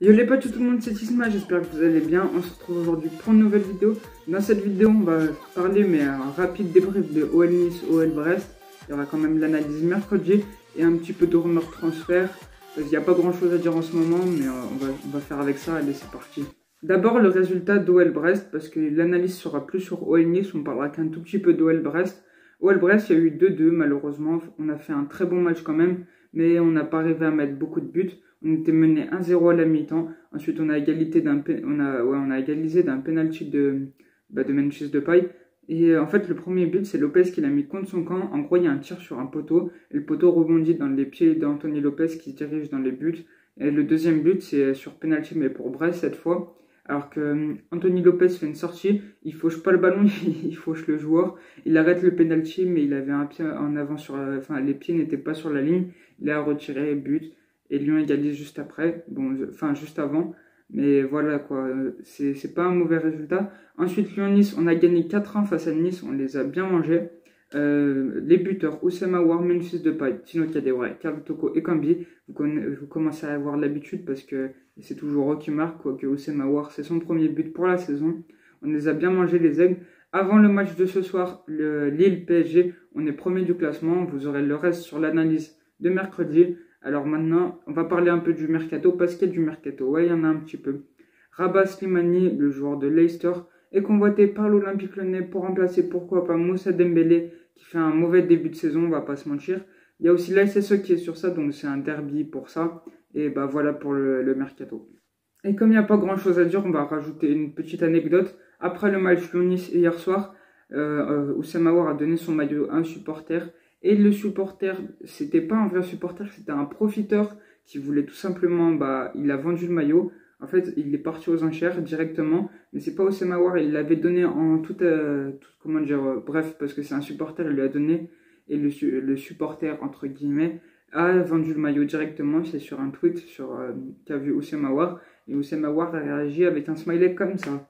Yo les potes, tout le monde, c'est Isma, j'espère que vous allez bien. On se retrouve aujourd'hui pour une nouvelle vidéo. Dans cette vidéo, on va parler, mais un rapide débrief de OL Nice, OL Brest. Il y aura quand même l'analyse mercredi et un petit peu de rumeurs transfert. Il n'y a pas grand chose à dire en ce moment, mais on va faire avec ça. Allez, c'est parti. D'abord, le résultat d'OL Brest, parce que l'analyse sera plus sur OL Nice, on parlera qu'un tout petit peu d'OL Brest. OL Brest, il y a eu 2-2, malheureusement. On a fait un très bon match quand même, mais on n'a pas arrivé à mettre beaucoup de buts. On était mené 1-0 à la mi-temps. Ensuite, on a égalisé d'un penalty de Memphis Depay. Et en fait, le premier but, c'est Lopez qui l'a mis contre son camp. En gros, il y a un tir sur un poteau. Et le poteau rebondit dans les pieds d'Anthony Lopez qui se dirige dans les buts. Et le deuxième but, c'est sur penalty, mais pour Brest cette fois. Alors que Anthony Lopez fait une sortie, il fauche pas le ballon, il fauche le joueur. Il arrête le penalty, mais il avait un pied en avant les pieds n'étaient pas sur la ligne. Il a retiré but. Et Lyon égalise juste après, juste avant, mais voilà quoi, c'est pas un mauvais résultat. Ensuite Lyon-Nice, on a gagné 4-1 face à Nice, on les a bien mangés. Les buteurs, Oussama Aouar, Memphis Depay, Tino Kadewere, Carl Toko et Kambi, vous commencez à avoir l'habitude parce que c'est toujours eux qui marquent, quoique Oussama Aouar c'est son premier but pour la saison. On les a bien mangés les aigles. Avant le match de ce soir, Lille-PSG, on est premier du classement, vous aurez le reste sur l'analyse de mercredi. Alors maintenant, on va parler un peu du mercato, parce qu'il y a du mercato, ouais, il y en a un petit peu. Rabat Slimani, le joueur de Leicester, est convoité par l'Olympique Lyonnais pour remplacer, pourquoi pas, Moussa Dembélé, qui fait un mauvais début de saison, on va pas se mentir. Il y a aussi l'ASSE qui est sur ça, donc c'est un derby pour ça. Et bah voilà pour le mercato. Et comme il n'y a pas grand chose à dire, on va rajouter une petite anecdote. Après le match Lyon-Nice hier soir, Oussama Aouar a donné son maillot à un supporter. Et le supporter, c'était pas un vrai supporter, c'était un profiteur qui voulait tout simplement, il a vendu le maillot. En fait, il est parti aux enchères directement, mais c'est pas Oussama Aouar, il l'avait donné en comment dire, bref, parce que c'est un supporter, il lui a donné, et le supporter, entre guillemets, a vendu le maillot directement. C'est sur un tweet qu'a vu Oussama Aouar, et Oussama Aouar a réagi avec un smiley comme ça.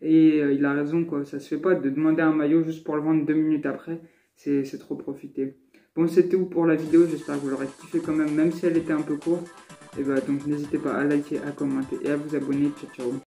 Et il a raison, quoi, ça se fait pas de demander un maillot juste pour le vendre 2 minutes après. C'est trop profité. Bon, c'était tout pour la vidéo. J'espère que vous l'aurez kiffé quand même si elle était un peu courte. Et bah, donc n'hésitez pas à liker, à commenter et à vous abonner. Ciao, ciao.